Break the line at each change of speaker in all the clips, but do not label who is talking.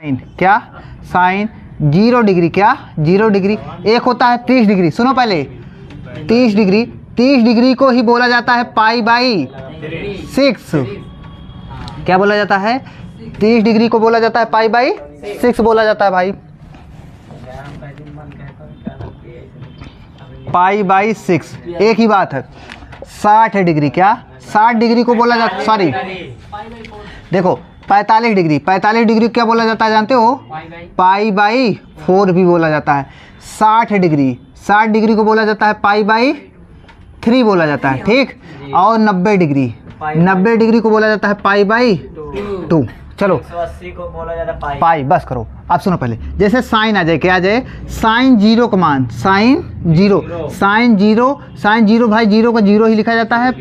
Sign क्या, sign 0 degree क्या, 0 degree. एक होता है 30 डिग्री, सुनो पहले 30 डिग्री, 30 डिग्री को ही बोला जाता है π/6। क्या बोला जाता है, 30 डिग्री को बोला जाता है π/6 बोला जाता है भाई, π/6। एक ही बात है। 60 डिग्री क्या, 60 डिग्री को बोला जाता, सॉरी देखो 45 डिग्री, 45 डिग्री क्या बोला जाता है जानते हो, π/4 भी बोला जाता है। 60 डिग्री, 60 डिग्री को बोला जाता है π/3 बोला जाता है, ठीक। और 90 डिग्री, 90 डिग्री को बोला जाता है π/2। चलो
180 को बोला जाता है
पाई, बस करो। आप सुनो पहले, जैसे साइन आ जाए, क्या आ जाए, साइन 0 का मान, साइन 0, साइन 0, साइन 0 भाई 0 का 0 ही लिखा जाता है,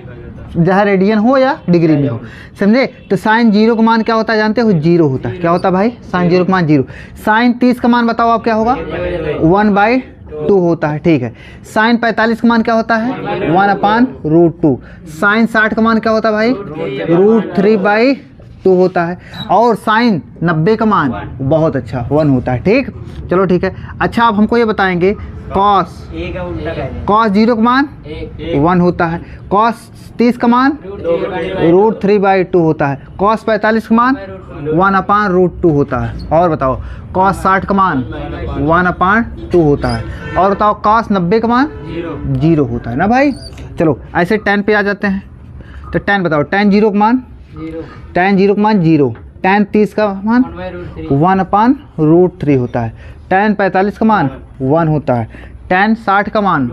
चाहे रेडियन हो या डिग्री में हो, समझे। तो साइन 0 का मान क्या होता है जानते हो, 0 होता है। क्या होता है भाई, साइन 0 का मान 0। साइन 30 का मान बताओ आप क्या होगा, 1/2 होता है, ठीक है। साइन 45 का मान क्या होता है, 1/√2। साइन 60 का मान क्या होता है भाई, √3/2 होता है। और साइन 90 का मान बहुत अच्छा 1 होता है, ठीक। चलो ठीक है। अच्छा आप हमको ये बताएंगे, कॉस 0 का मान 1 होता है, कॉस 30 का मान √3/2 होता है, कॉस 45 का मान 1/√2 होता है। और बताओ कॉस 60 का मान 1/2 होता है। और बताओ कॉस 90 का मान 0 होता है ना भाई। चलो ऐसे tan पे आ जाते हैं, तो tan बताओ, tan 0 का मान, tan 0 का मान 0, tan 30 का मान 1/√3 होता है, tan 45 का मान 1 होता है, tan 60 का मान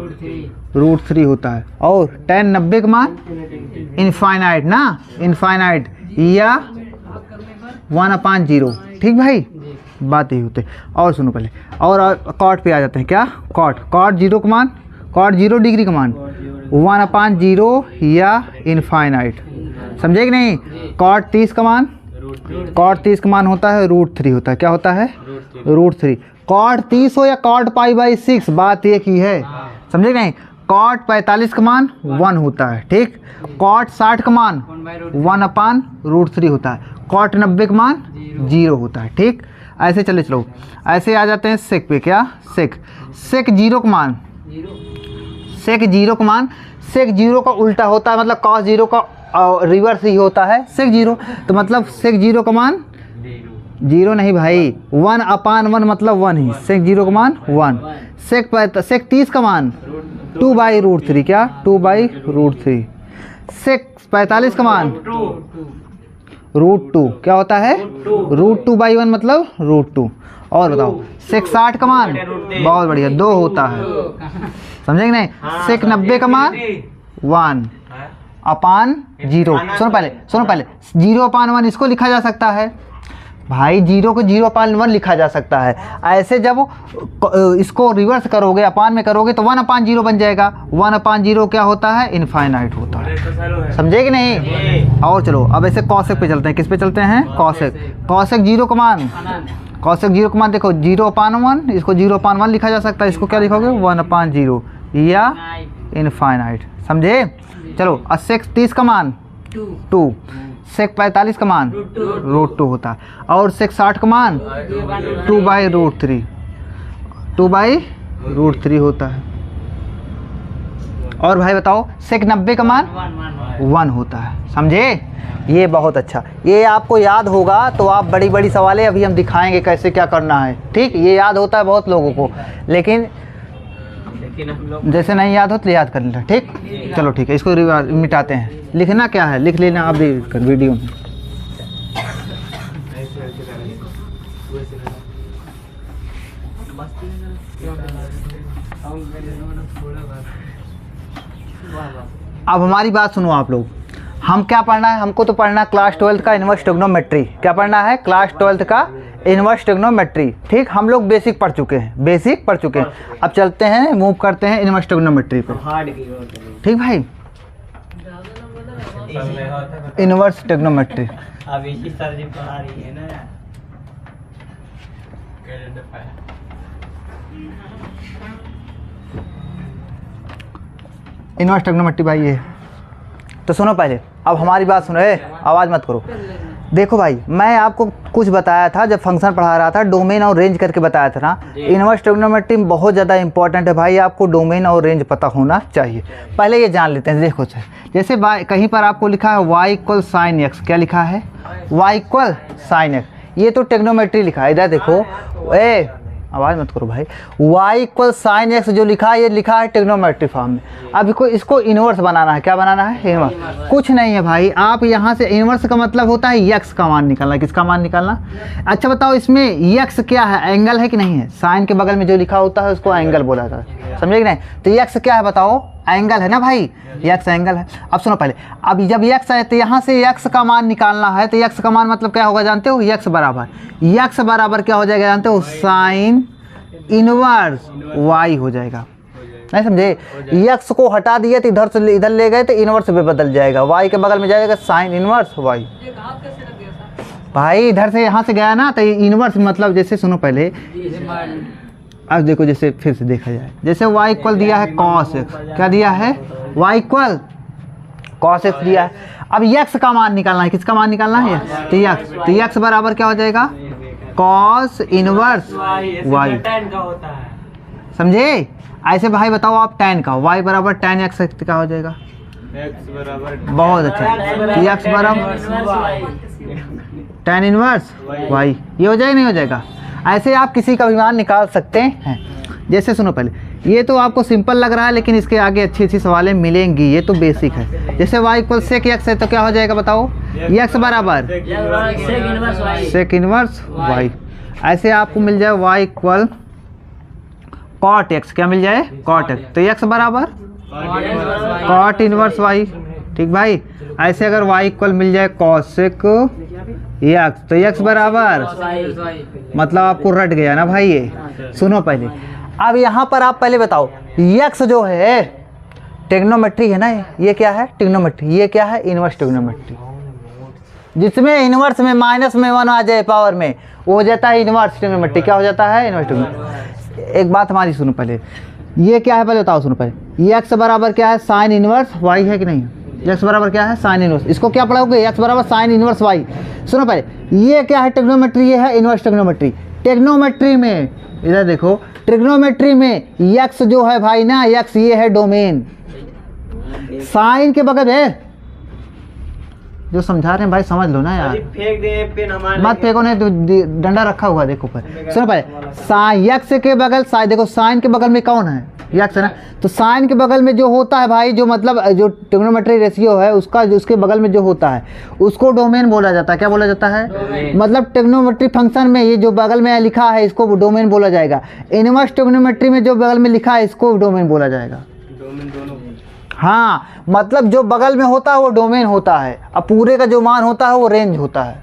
√3 होता है, और tan 90 का मान इनफाइनाइट ना, इनफाइनाइट या 1/0, ठीक भाई, बात यही होती है। और सुनो पहले, और कॉट पे आ जाते हैं, क्या कॉट, कॉट 0 का मान, कॉट 0 डिग्री का मान 1/0 या इनफाइनाइट, समझे कि नहीं। कॉट 30 का मान, कॉट 30 का मान होता है √3 होता है, क्या होता है, √3। कॉट 30 हो या कॉट π/6 बात एक ही है, समझे नहीं। कॉट 45 का मान 1 होता है, ठीक। कॉट 60 का मान 1/√3 होता है, कॉट 90 का मान 0 होता है, ठीक। ऐसे चले चलो, ऐसे आ जाते हैं सेक पे, क्या सेक, सेक 0 का मान, सेक 0 का मान, सेक 0 का उल्टा होता है, मतलब कॉस 0 का रिवर्स ही होता है सेक 0। तो मतलब सेक 0 का मान 0 नहीं भाई, 1/1 मतलब 1 ही, सेक 0 का मान 1। सेक 30 का मान 2/√3, क्या 2/√3। सेक 45 का मान √2, क्या होता है, √2/1 मतलब √2। और बताओ सेक 60 का मान, बहुत बढ़िया 2 होता है, समझे कि नहीं। सेक 90 का मान 1/0। सुनो पहले, सुनो पहले, 0/1 इसको लिखा जा सकता है भाई, 0 को 0/1 लिखा जा सकता है। ऐसे जब इसको रिवर्स करोगे, अपान में करोगे तो 1/0 बन जाएगा। 1/0 क्या होता है, इनफाइनाइट होता है, समझे कि नहीं। और चलो अब ऐसे कॉसेक पे चलते हैं, किस पे चलते हैं, कॉसेक। कॉसेक 0 का मान, कॉसेक 0 का मान देखो 0/1, इसको 0/1 लिखा जा सकता है, इसको क्या लिखोगे 1/0 या इनफाइनाइट, समझे। चलो सेक 30 का मान 2, सेक 45 का मान √2 होता है, और सेक 60 का मान 2/√3, 2/√3 होता है। और भाई बताओ सेक 90 का मान 1 होता है, समझे। ये बहुत अच्छा, ये आपको याद होगा तो आप बड़ी बड़ी सवालें अभी हम दिखाएंगे कैसे क्या करना है, ठीक। ये याद होता है बहुत लोगों को, लेकिन जैसे नहीं याद हो तो याद कर लेना, ठीक। चलो ठीक है, इसको मिटाते हैं। लिखना क्या है लिख लेना आप भी वीडियो में। अब हमारी बात सुनो आप लोग, हम क्या पढ़ना है, हमको तो पढ़ना है क्लास 12 का इनवर्स ट्रिग्नोमेट्री। क्या पढ़ना है, क्लास 12 का इनवर्स ट्रिग्नोमेट्री, ठीक। हम लोग बेसिक पढ़ चुके हैं, बेसिक पढ़ चुके हैं। अब चलते हैं, मूव करते हैं इनवर्स ट्रिग्नोमेट्री पे, ठीक भाई। इनवर्स ट्रिग्नोमेट्री
अब इसी सर जी पढ़ा रही है ना।
इनवर्स ट्रिग्नोमेट्री भाई ये। तो सुनो पहले, अब हमारी बात सुनो, आवाज़ मत करो। देखो भाई, मैं आपको कुछ बताया था जब फंक्शन पढ़ा रहा था, डोमेन और रेंज करके बताया था ना। इनवर्स ट्रिग्नोमेट्री बहुत ज़्यादा इंपॉर्टेंट है भाई, आपको डोमेन और रेंज पता होना चाहिए। पहले ये जान लेते हैं। देखो जैसे कहीं पर आपको लिखा है y इक्वल साइन एक्स, क्या लिखा है? y इक्वल साइन एक्स, ये तो ट्रिग्नोमेट्री लिखा है। इधर देखो, आवाज़ मत करो भाई। y इक्वल साइन एक्स जो लिखा है, ये लिखा है ट्रिग्नोमेट्री फॉर्म में। अब इसको इन्वर्स बनाना है। क्या बनाना है? इन्वर्स। कुछ नहीं है भाई, आप यहाँ से इन्वर्स का मतलब होता है x का मान निकालना। किसका मान निकालना? अच्छा बताओ, इसमें x क्या है? एंगल है कि नहीं है? साइन के बगल में जो लिखा होता है उसको एंगल बोला जाता है, समझे कि नहीं? तो x क्या है बताओ? एंगल है ना भाई, x एंगल है। अब सुनो पहले, अब जब x है तो यहाँ से x का मान निकालना है। तो x का मान मतलब क्या होगा जानते हो? x बराबर क्या हो जाएगा जानते हो? साइन इनवर्स y हो जाएगा। नहीं समझे? x को हटा दिए तो इधर से इधर ले गए तो इनवर्स में बदल जाएगा, y के बगल में जाएगा साइन इनवर्स y। भाई इधर से यहाँ से गया ना तो इनवर्स मतलब, जैसे सुनो पहले, अब देखो जैसे फिर से देखा जाए, जैसे y इक्वल दिया है cos x, क्या दिया है? y इक्वल cos x दिया है। अब x का मान निकालना है। किसका मान निकालना है? तो x बराबर क्या हो जाएगा? cos इनवर्स y, समझे? ऐसे भाई बताओ आप, tan का y बराबर tan x क्या हो जाएगा?
x बराबर,
बहुत अच्छा, तो x बराबर tan इनवर्स y, ये हो जाएगा नहीं हो जाएगा? ऐसे आप किसी का भी मान निकाल सकते हैं। जैसे सुनो पहले, ये तो आपको सिंपल लग रहा है लेकिन इसके आगे अच्छी अच्छी सवालें मिलेंगी, ये तो बेसिक है। जैसे y इक्वल सेक x है तो क्या हो जाएगा बताओ? x बराबर सेक इनवर्स y। ऐसे आपको मिल जाए y इक्वल कॉट x, क्या मिल जाए? कॉट x, तो x बराबर कॉट इनवर्स y। ठीक भाई, ऐसे अगर y इक्वल मिल जाए कॉसेक x, तो x बराबर, मतलब आपको रट गया ना भाई ये। सुनो पहले, अब यहाँ पर आप पहले बताओ, x जो है ट्रिग्नोमेट्री है ना, ये क्या है? ट्रिग्नोमेट्री। ये क्या है? Inverse trigonometry. जिसमें इनवर्स में माइनस में 1 आ जाए पावर में, वो हो जाता है इनवर्स ट्रिग्नोमेट्री। क्या हो जाता है? Inverse trigonometry. एक बात हमारी सुनो पहले, ये क्या है पहले बताओ। सुनो पहले, ये x बराबर क्या है? साइन इनवर्स y है कि नहीं? x बराबर क्या है? Sine inverse. इसको क्या पढ़ोगे? x बराबर साइन इनवर्स y। सुनो पहले, ये क्या है? ट्रिग्नोमेट्री। ये है इनवर्स ट्रिग्नोमेट्री। ट्रिग्नोमेट्री में इधर देखो, ट्रिग्नोमेट्री में x जो है भाई ना, x ये है डोमेन। साइन के बगल है, जो समझा रहे हैं भाई समझ लो ना यार,
फेंक दे पेन हमारे,
मत फेंको, नहीं तो डंडा रखा हुआ देखो पर। सुनो पहले, साइन x के बगल, साइन देखो, साइन के बगल में कौन है? x है ना। तो साइन के बगल में जो होता है भाई, जो मतलब जो ट्रिग्नोमेट्री रेशियो है उसका, जो उसके बगल में जो होता है उसको डोमेन बोला जाता है। क्या बोला जाता है? मतलब ट्रिग्नोमेट्री फंक्शन में ये जो बगल में लिखा है इसको डोमेन बोला जाएगा। इनवर्स ट्रिग्नोमेट्री में जो बगल में लिखा है इसको डोमेन बोला जाएगा।
डोमेन दोनों।
हाँ, मतलब जो बगल में होता है वो डोमेन होता है, अब पूरे का जो मान होता है वो रेंज होता है।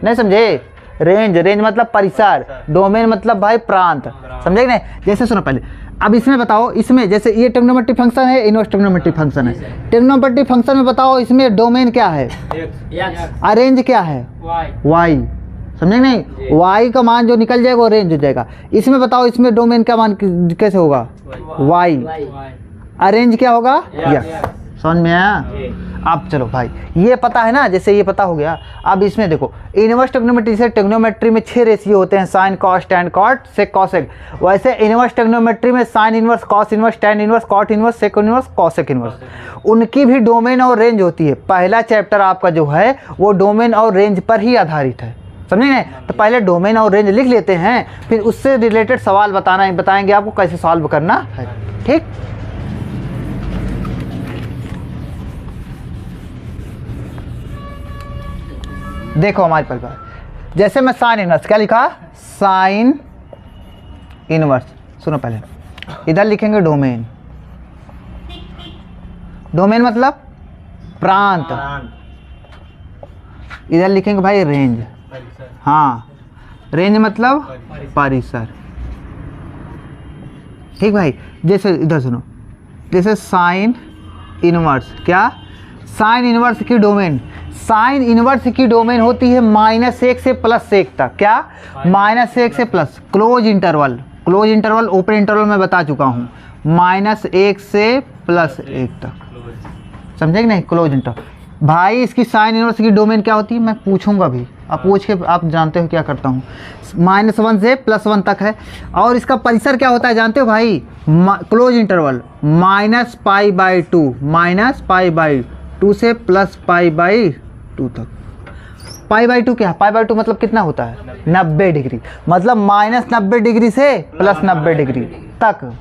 नहीं समझे? रेंज मतलब परिसर, डोमेन मतलब भाई प्रांत, समझे कि नहीं? जैसे सुनो पहले, अब इसमें बताओ, इसमें जैसे ये ट्रिग्नोमेट्री फंक्शन है, इनवर्स ट्रिग्नोमेट्री फंक्शन है। ट्रिग्नोमेट्री फंक्शन में बताओ इसमें डोमेन क्या है? और रेंज क्या है? y, समझे नहीं? y का मान जो निकल जाएगा वो रेंज हो जाएगा। इसमें बताओ, इसमें डोमेन का मान कैसे होगा? y। अरेंज क्या होगा? यस। समझ में आया? अब चलो भाई, ये पता है ना, जैसे ये पता हो गया। अब इसमें देखो, इनवर्स ट्रिग्नोमेट्री से, ट्रिग्नोमेट्री में 6 रेशियो होते हैं, sine, cos, tan, cot, sec, cosec. वैसे इनवर्स ट्रिग्नोमेट्री में sine inverse, cos inverse, tan inverse, cot inverse, sec inverse, cosec inverse, उनकी भी डोमेन और रेंज होती है। पहला चैप्टर आपका जो है वो डोमेन और रेंज पर ही आधारित है, समझे नहीं? तो पहले डोमेन और रेंज लिख लेते हैं, फिर उससे रिलेटेड सवाल बताएंगे आपको कैसे सॉल्व करना है। ठीक, देखो हमारे पास, जैसे मैं साइन इनवर्स, क्या लिखा? Sine inverse. सुनो पहले, इधर लिखेंगे डोमेन। डोमेन मतलब प्रांत। इधर लिखेंगे भाई रेंज। हाँ, रेंज मतलब परिसर। ठीक भाई, जैसे इधर सुनो, जैसे साइन इनवर्स, क्या? साइन इनवर्स की डोमेन, साइन इनवर्स की डोमेन होती है -1 से +1 तक। क्या? -1 से plus, close interval, close interval, open interval मैं बता चुका हूँ, -1 से +1 तक, समझे कि नहीं? Close interval. भाई इसकी साइन इनवर्स की डोमेन क्या होती है मैं पूछूंगा भी, आप पूछ के आप जानते हो क्या करता हूँ। -1 से +1 तक है। और इसका परिसर क्या होता है जानते हो भाई? क्लोज इंटरवल -π/2 से +π/2 तक। π/2 क्या है? π/2 मतलब कितना होता है? 90 डिग्री। मतलब -90 डिग्री से +90 डिग्री तक।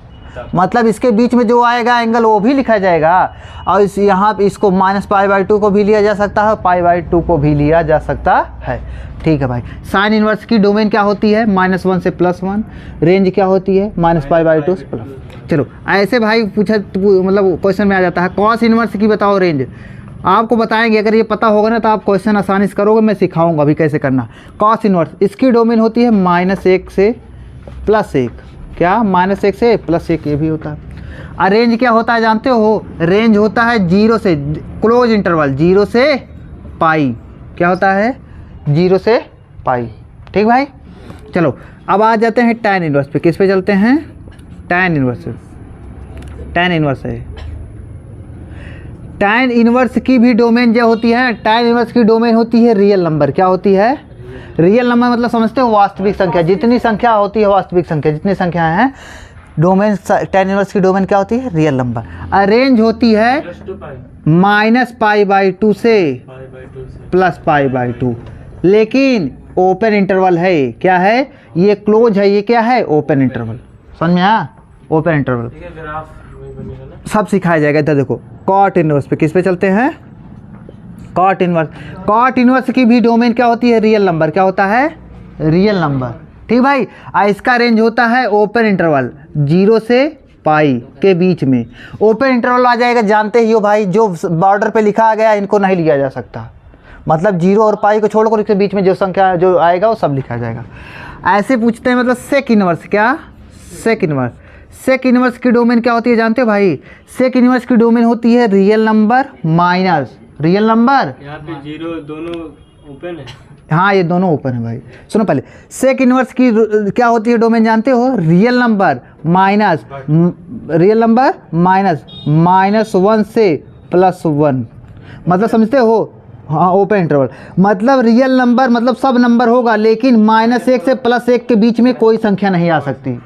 मतलब इसके बीच में जो आएगा एंगल वो भी लिखा जाएगा। और इस यहाँ इसको -π/2 को भी लिया जा सकता है, π/2 को भी लिया जा सकता है। ठीक है भाई। साइन इनवर्स की डोमेन क्या होती है? -1 से +1। रेंज क्या होती है? -π/2 से प्लस। चलो ऐसे भाई पूछा मतलब क्वेश्चन में आ जाता है। कॉस इनवर्स की बताओ रेंज, आपको बताएंगे। अगर ये पता होगा ना तो आप क्वेश्चन आसानी से करोगे। मैं सिखाऊंगा अभी कैसे करना। कॉस इनवर्स इसकी डोमेन होती है -1 से +1। क्या? -1 से +1 ये भी होता है। और रेंज क्या होता है जानते हो? रेंज होता है 0 से क्लोज इंटरवल 0 से पाई। क्या होता है? 0 से पाई। ठीक भाई। चलो अब आ जाते हैं tan इनवर्स पे। किस पे चलते हैं? tan inverse. tan इनवर्स है। tan इनवर्स की भी डोमेन जो होती है, tan इनवर्स की डोमेन होती है रियल नंबर। क्या होती है? रियल नंबर मतलब समझते हो? वास्तविक संख्या। जितनी संख्या होती है वास्तविक संख्या, जितनी संख्या हैं डोमेन, tan इनवर्स की डोमेन क्या होती है? Real number. रेंज होती है -π/2 से +π/2। लेकिन ओपन इंटरवल है। क्या है? ये क्लोज है, ये क्या है? Open interval. समझ में आया? ओपन इंटरवल सब सिखाया जाएगा। इधर देखो कॉट इनवर्स पे। किस पे चलते हैं? Cot inverse. कॉट इनवर्स की भी डोमेन क्या होती है? Real number. क्या होता है? Real number. ठीक भाई। इसका रेंज होता है ओपन इंटरवल 0 से पाई के बीच में। ओपन इंटरवल आ जाएगा, जानते ही हो भाई, जो बॉर्डर पे लिखा गया इनको नहीं लिया जा सकता। मतलब 0 और पाई को छोड़कर इसके बीच में जो संख्या जो आएगा वो सब लिखा जाएगा। ऐसे पूछते हैं। मतलब सेक इनवर्स। क्या? Sec inverse. सेक इनवर्स की डोमेन क्या होती है जानते हो भाई? सेक इनवर्स की डोमेन होती है real number minus real number.
यहाँ पे 0 दोनों ओपन है।
हाँ ये दोनों ओपन है भाई। सुनो पहले, सेक इनवर्स की क्या होती है डोमेन जानते हो? रियल नंबर माइनस -1 से +1। मतलब समझते हो? हाँ ओपन इंटरवल मतलब रियल नंबर मतलब सब नंबर होगा, लेकिन -1 से +1 के बीच में कोई संख्या नहीं आ सकती।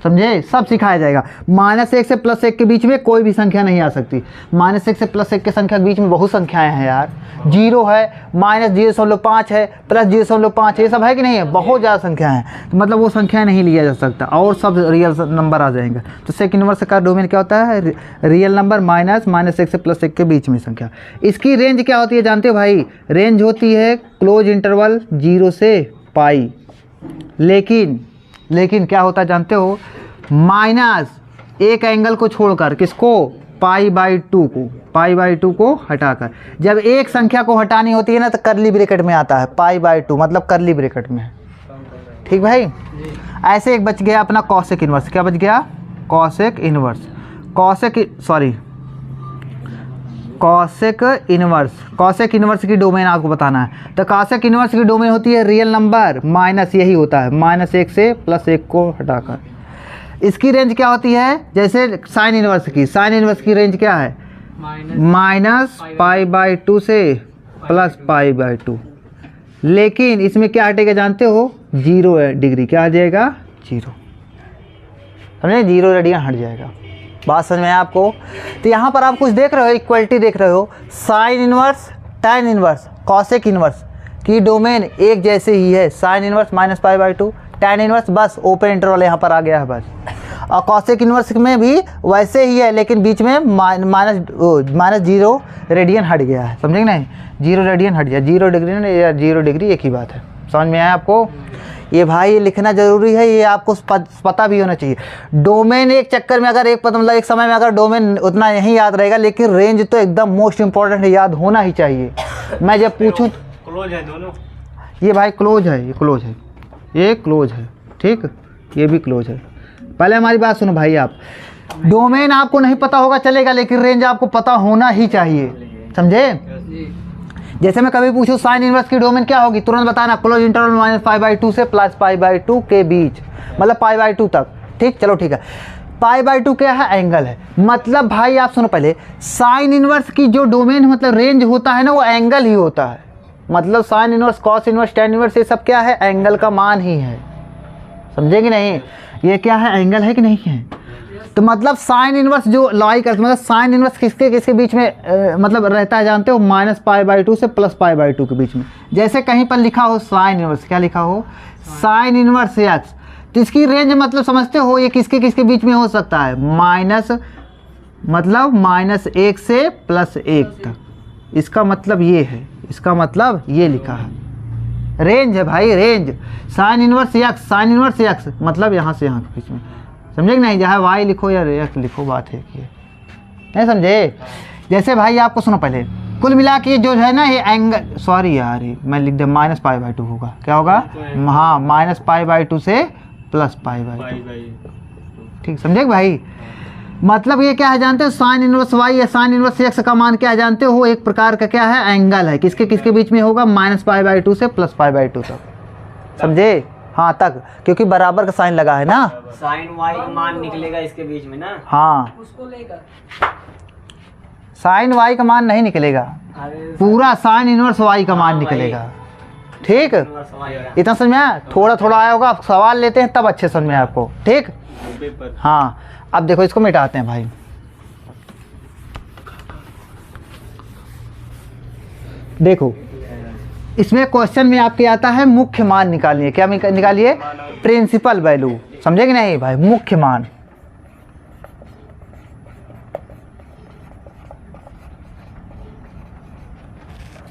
समझे? सब सिखाया जाएगा। -1 से +1 के बीच में कोई भी संख्या नहीं आ सकती। -1 से +1 के संख्या के बीच में बहुत संख्याएं हैं यार। 0 है, -0.5 है, +0.5 ये सब है कि नहीं है? बहुत ज़्यादा संख्या है। तो मतलब वो संख्या नहीं लिया जा सकता और सब रियल नंबर आ जाएंगे। तो सेक इनवर्स का डोमेन क्या होता है? रियल नंबर -1 से +1 के बीच में संख्या। इसकी रेंज क्या होती है जानते हो भाई? रेंज होती है क्लोज इंटरवल 0 से पाई। लेकिन क्या होता है जानते हो? माइनस एक एंगल को छोड़कर, किसको? π/2 को हटाकर। जब एक संख्या को हटानी होती है ना तो करली ब्रैकेट में आता है π/2 मतलब करली ब्रैकेट में। ठीक भाई। ऐसे एक बच गया अपना कॉसेक इनवर्स। क्या बच गया? Cosec inverse. कॉसेक इनवर्स की डोमेन आपको बताना है। तो कॉसेक इनवर्स की डोमेन होती है रियल नंबर माइनस, यही होता है -1 से +1 को हटाकर। इसकी रेंज क्या होती है? जैसे साइन इनवर्स की रेंज क्या है? -π/2 से +π/2। लेकिन इसमें क्या हटेगा जानते हो? 0 डिग्री। क्या आ जाएगा? 0। समझे? 0 रेडियन हट जाएगा। बात समझ में आया आपको? तो यहाँ पर आप कुछ देख रहे हो, इक्वलिटी देख रहे हो। Sine inverse, tan inverse, cosec inverse की डोमेन एक जैसे ही है। साइन इनवर्स -π/2, tan इनवर्स बस ओपन इंटरवल यहाँ पर आ गया है बस। और कॉसेक इनवर्स में भी वैसे ही है, लेकिन बीच में -0 रेडियन हट गया है। समझे नहीं? 0 रेडियन हट गया। 0 डिग्री या 0 डिग्री एक ही बात है। समझ में आया आपको? ये भाई ये लिखना ज़रूरी है, ये आपको पता भी होना चाहिए। डोमेन एक चक्कर में अगर मतलब एक समय में अगर डोमेन उतना नहीं याद रहेगा, लेकिन रेंज तो एकदम मोस्ट इंपॉर्टेंट है, याद होना ही चाहिए। मैं जब पूछूं
क्लोज है दोनों।
ये भाई क्लोज है, ये क्लोज है, ये क्लोज है। ठीक, ये भी क्लोज है। पहले हमारी बात सुनो भाई, आप डोमेन आपको नहीं पता होगा चलेगा, लेकिन रेंज आपको पता होना ही चाहिए। समझे? जैसे मैं कभी पूछूं साइन इनवर्स की डोमेन क्या होगी, तुरंत बताना क्लोज इंटरवल -π/2 से +π/2 के बीच, मतलब π/2 तक। ठीक, चलो ठीक है। पाई बाई टू क्या है, एंगल है। मतलब भाई आप सुनो पहले, साइन इनवर्स की जो डोमेन मतलब रेंज होता है ना, वो एंगल ही होता है। मतलब sign inverse, cos inverse, tan inverse, ये सब क्या है, एंगल का मान ही है। समझे कि नहीं? ये क्या है, एंगल है कि नहीं है? तो मतलब साइन इनवर्स जो लाई करता, मतलब साइन इनवर्स किसके किसके बीच में मतलब रहता है जानते हो, माइनस पाई बाई टू से प्लस पाई बाई टू के बीच में। जैसे कहीं पर लिखा हो साइन इनवर्स, क्या लिखा हो, साइन इनवर्स एक्स, तो इसकी रेंज मतलब समझते हो ये किसके किसके बीच में हो सकता है, माइनस मतलब -1 से +1 तक। इसका मतलब ये है, इसका मतलब ये लिखा है, रेंज है भाई, range. Sine inverse x, sine inverse x मतलब यहाँ से यहाँ के बीच में। समझे कि नहीं? चाहे वाई लिखो या एक्स लिखो, बात है कि नहीं समझे? जैसे भाई आपको सुनो पहले, कुल मिला के जो है ना ये एंगल, सॉरी यार मैं लिख दे, माइनस पाई बाई टू होगा, क्या होगा, हाँ माइनस पाई बाई टू से प्लस पाई बाई टू। ठीक समझे भाई? मतलब ये क्या है जानते हो, साइन इनवर्स वाई या साइन इनवर्स एक्स का मान क्या है जानते हो, एक प्रकार का क्या है, एंगल है। किसके किसके बीच में होगा, माइनस पाई बाई टू से प्लस पाई बाई टू तक। समझे? हाँ तक, क्योंकि बराबर का साइन लगा है ना,
साइन वाई का मान निकलेगा इसके बीच में ना।
हाँ
उसको लेकर
साइन वाई का मान नहीं निकलेगा, पूरा साइन इनवर्स वाई का मान निकलेगा। ठीक, इतना समझ में आया? थोड़ा थोड़ा आया होगा, आप सवाल लेते हैं तब अच्छे समझ में आया आपको। ठीक, हाँ अब देखो इसको मिटाते हैं भाई। देखो इसमें क्वेश्चन में आपके आता है मुख्य मान निकालिए। क्या निकालिए? Principal value. समझे कि नहीं भाई? मुख्य मान।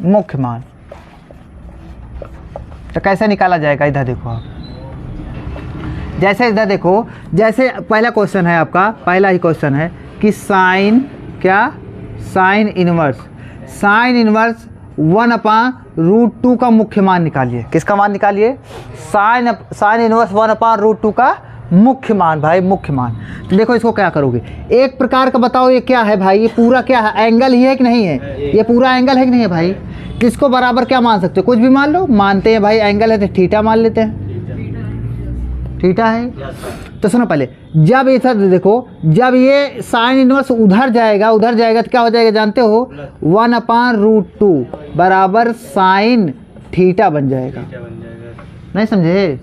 मुख्य मान तो कैसे निकाला जाएगा, इधर देखो आप। जैसे इधर देखो, जैसे पहला क्वेश्चन है आपका, पहला ही क्वेश्चन है कि साइन क्या, साइन इनवर्स, साइन इनवर्स 1/√2 का मुख्य मान निकालिए। किसका मान निकालिए? साइन इनवर्स 1/√2 का मुख्य मान भाई, मुख्य मान। तो देखो इसको क्या करोगे, एक प्रकार का बताओ ये क्या है भाई, ये पूरा क्या है, एंगल ही है कि नहीं है? ये पूरा एंगल है कि नहीं है भाई? किसको बराबर क्या मान सकते हो, कुछ भी मान लो। मानते हैं भाई एंगल है तो थीटा मान लेते हैं, थीटा है। तो सुनो पहले, जब इधर देखो, जब ये साइन इनवर्स उधर जाएगा तो क्या हो जाएगा जानते हो, 1/√2 बराबर साइन थीटा बन जाएगा। नहीं समझे?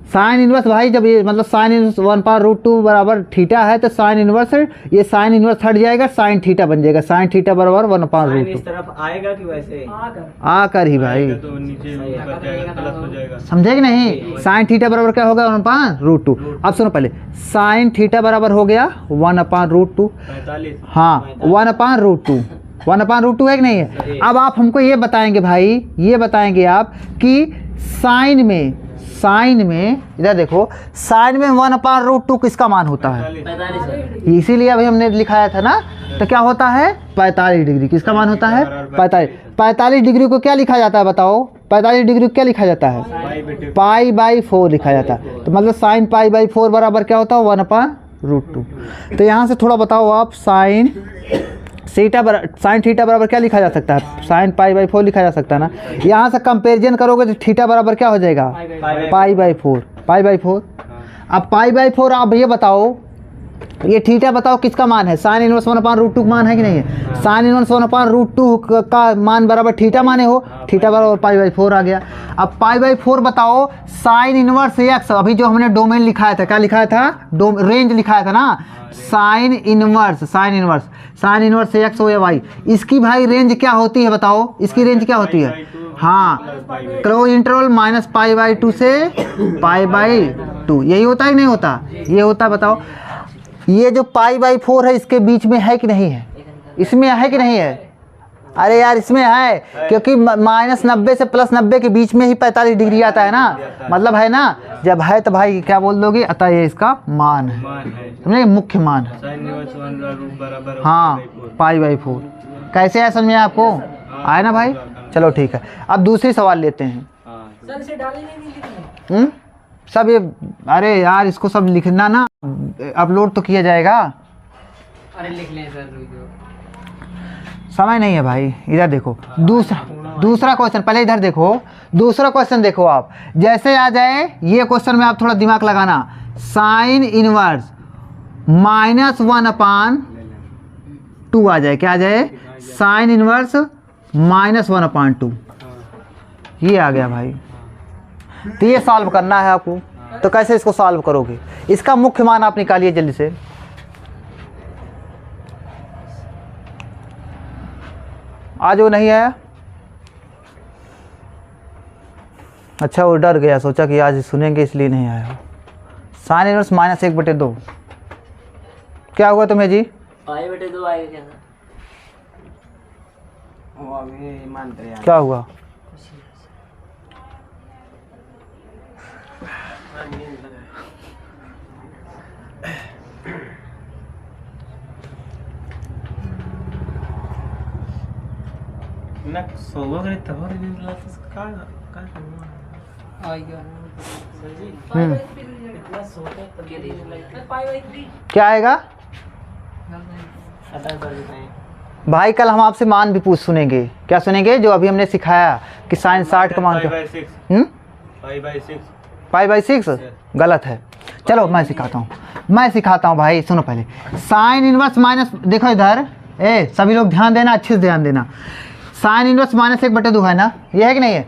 साइन इनवर्स भाई, जब ये मतलब साइन इनवर्स 1/√2 बराबर थीटा है तो साइन इनवर्स, ये साइन इनवर्स हट जाएगा, साइन थीटा बन जाएगा। साइन थीटा बराबर 1/√2
इस तरफ आएगा कि वैसे
आकर ही भाई,
तो नीचे ऊपर जाएगा, प्लस हो जाएगा।
समझे कि नहीं? साइन थीटा बराबर क्या होगा, 1/√2। अब सुनो पहले, साइन थीटा बराबर हो गया 1/√2,
45।
हाँ 1/√2, 1/√2 है कि नहीं है? अब आप हमको ये बताएंगे भाई, ये बताएंगे आप कि साइन में इधर देखो, साइन में 1/√2 किसका मान होता है?
45।
इसीलिए अभी हमने लिखाया था ना, तो क्या होता है, 45 डिग्री। किसका मान होता है? 45 डिग्री को क्या लिखा जाता है बताओ? 45 डिग्री को क्या लिखा जाता है? पाई बाई 4 लिखा जाता है। तो मतलब साइन पाई बाई 4 बराबर क्या होता है, 1/√2। तो यहाँ से थोड़ा बताओ आप, साइन थीटा बराबर क्या लिखा जा सकता है? साइन पाई बाई 4 लिखा जा सकता है ना। यहाँ से कंपेरिजन करोगे तो थीटा बराबर क्या हो जाएगा, पाई बाई 4, पाई बाई 4। अब पाई बाई 4, आप ये बताओ, ये थीटा बताओ किसका मान है? साइन इनवर्स 1/√2 का मान है कि नहीं है? साइन इनवर्स 1/√2 का मान बराबर थीटा माने हो, थीटा बराबर पाई बाई 4 आ गया। अब पाई बाई 4 बताओ, साइन इनवर्स एक्स, अभी जो हमने डोमेन लिखाया था, क्या लिखाया था, रेंज लिखाया था ना, साइन इनवर्स एक्स हो या वाई, इसकी भाई रेंज क्या होती है बताओ? इसकी रेंज क्या होती है? हाँ, क्लोज इंटरवल -π/2 से π/2, यही होता है कि नहीं होता? ये होता है। बताओ ये जो π/4 है इसके बीच में है कि नहीं है? इसमें है कि नहीं है? अरे यार इसमें है, क्योंकि -90 से +90 के बीच में ही 45 डिग्री आता है ना, मतलब है ना। जब है तो भाई क्या बोल दोगे, अतः ये इसका मान है, समझे? मुख्य मान है। हाँ, π/4 कैसे है, समझ में आपको आया ना भाई? चलो ठीक है, अब दूसरी सवाल लेते हैं। सब ये, अरे यार इसको सब लिखना ना, अपलोड तो किया जाएगा।
अरे लिख लें सर,
समय नहीं है भाई। इधर देखो, दूसरा क्वेश्चन, पहले इधर देखो, दूसरा क्वेश्चन देखो आप। जैसे आ जाए ये क्वेश्चन में आप थोड़ा दिमाग लगाना, साइन इनवर्स -1/2 आ जाए, क्या आ जाए, साइन इनवर्स -1/2, ये आ गया भाई। तो ये सॉल्व करना है आपको, तो कैसे इसको सॉल्व करोगे, इसका मुख्य मान आप निकालिए जल्दी से। आज वो नहीं आया, अच्छा वो डर गया, सोचा कि आज सुनेंगे इसलिए नहीं आया। साइन इनवर्स -1/2 क्या हुआ तुम्हें जी?
π/2 आएगा क्या सर? वो अभी मानते हैं
क्या हुआ?
ना सोलो करे तब और दिन क्लासेस का करना
आएगा सर जी। इतना सोते तब ये देने लगता है π/3
क्या आएगा भाई? कल हम आपसे मान भी पूछ सुनेंगे, क्या सुनेंगे, जो अभी हमने सिखाया कि साइन 60 का मान क्या, 5/6 गलत है। चलो मैं सिखाता हूँ भाई, सुनो पहले। साइन इनवर्स माइनस, देखो इधर, सभी लोग ध्यान देना, अच्छे से ध्यान देना। साइन इनवर्स -1/2 है ना, ये है कि नहीं है?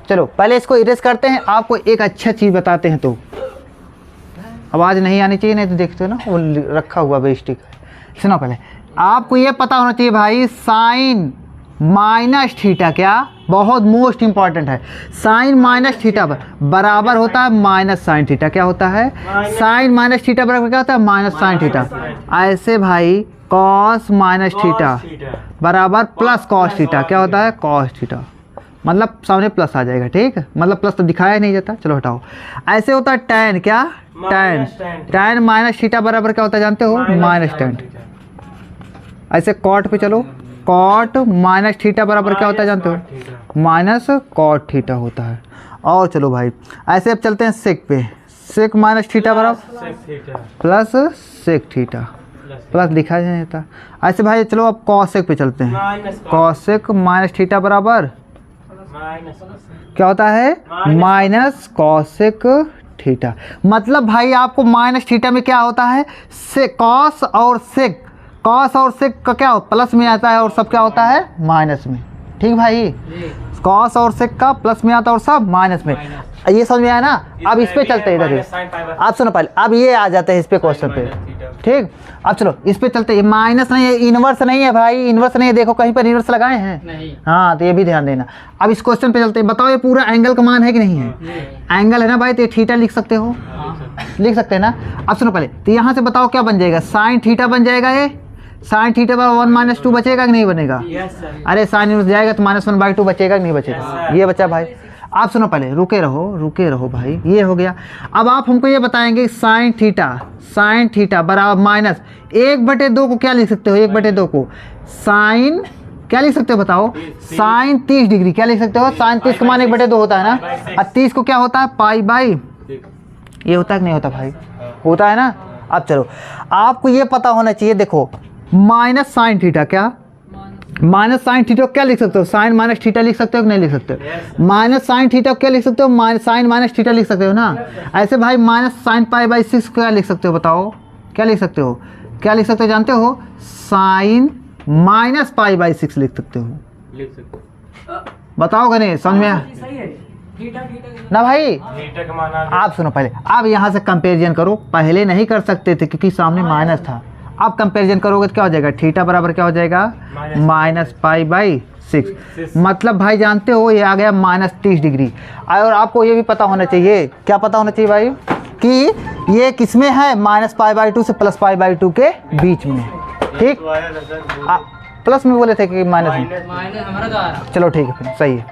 चलो पहले इसको इरेज करते हैं, आपको एक अच्छा चीज़ बताते हैं। तो आवाज़ नहीं आनी चाहिए, नहीं तो देखते हो ना वो रखा हुआ बेस्टिक। सुनो पहले, आपको ये पता होना चाहिए भाई, साइन माइनस थीटा, क्या बहुत मोस्ट इंपॉर्टेंट है, साइन माइनस थीटा बराबर होता है माइनस साइन थीटा। क्या होता है? साइन माइनस थीटा बराबर क्या होता है? Minus sine theta. ऐसे भाई कॉस माइनस थीटा बराबर प्लस कॉस थीटा, क्या होता है? Cos theta. मतलब सामने प्लस आ जाएगा, ठीक है, मतलब प्लस तो दिखाया नहीं जाता, चलो हटाओ। ऐसे होता है टैन, क्या टैन माइनस थीटा बराबर क्या होता है जानते हो? Minus tan. ऐसे कॉट पे चलो, कॉट माइनस थीटा बराबर क्या होता है जानते हो? माइनस कॉट थीटा होता है। और चलो भाई ऐसे अब चलते हैं सेक पे, सेक माइनस थीटा बराबर प्लस सेक थीटा, प्लस लिखा नहीं जाता। ऐसे भाई चलो अब कॉसेक पे चलते हैं, कॉसेक माइनस थीटा बराबर क्या होता है? Minus cosec theta. मतलब भाई आपको माइनस थीटा में क्या होता है? से कॉस और सेक, कॉस और सेक का क्या प्लस में आता है और सब क्या होता है? माइनस में। ठीक भाई, कॉस और सेक का प्लस में आता है और सब माइनस में। ये समझ में आया ना? अब इस पे चलते हैं, इधर आप सुनो पहले, अब ये आ जाते हैं इस पे क्वेश्चन पे, ठीक। अब चलो इस पे चलते हैं, माइनस नहीं है, इनवर्स नहीं है भाई, इनवर्स नहीं है, देखो कहीं पर इनवर्स लगाए हैं
नहीं।
हाँ, तो ये भी ध्यान देना। अब इस क्वेश्चन पे चलते हैं, बताओ ये पूरा एंगल का मान है कि नहीं है? एंगल है ना भाई, तो ये थीटा लिख सकते हो, लिख सकते हैं ना। अब सुनो पहले, तो यहाँ से बताओ क्या बन जाएगा? साइन थीटा बन जाएगा, ये साइन थीटा पर 1 - 2 बचेगा कि नहीं बनेगा? अरे साइन इनवर्स जाएगा तो -1/2 बचेगा कि नहीं बचेगा? ये बचा भाई। आप सुनो पहले, रुके रहो भाई, ये हो गया। अब आप हमको ये बताएंगे साइन थीटा बराबर माइनस 1/2 को क्या लिख सकते हो? 1/2 को साइन क्या लिख सकते हो बताओ? साइन 30 डिग्री क्या लिख सकते हो? साइन 30 का मान 1/2 होता है ना, और 30 को क्या होता है? π/, ये होता है कि नहीं होता भाई? होता है ना। अब चलो आपको ये पता होना चाहिए, देखो माइनस साइन थीटा, क्या माइनस साइन थीटा क्या लिख सकते हो? साइन माइनस थीटा लिख सकते हो कि नहीं लिख सकते? माइनस साइन थीटा क्या लिख सकते हो? साइन माइनस थीटा लिख सकते हो ना। ऐसे भाई माइनस साइन π/6 क्या लिख सकते हो बताओ? क्या लिख सकते हो? क्या लिख सकते हो जानते हो? साइन माइनस π/6 लिख सकते हो, बताओ नहीं समझ में ना भाई? आप सुनो पहले, अब यहाँ से कंपेरिजन करो, पहले नहीं कर सकते थे क्योंकि सामने माइनस था। अब कंपैरिजन करोगे तो क्या हो जाएगा? थीटा बराबर क्या हो जाएगा? -π/6। मतलब भाई जानते हो ये आ गया -30 डिग्री। और आपको ये भी पता होना चाहिए, क्या पता होना चाहिए भाई? कि ये किसमें है? -π/2 से +π/2 के बीच में, ठीक। प्लस में बोले थे कि माइनस में?
हमारा तो आ रहा।
चलो ठीक है, फिर सही है।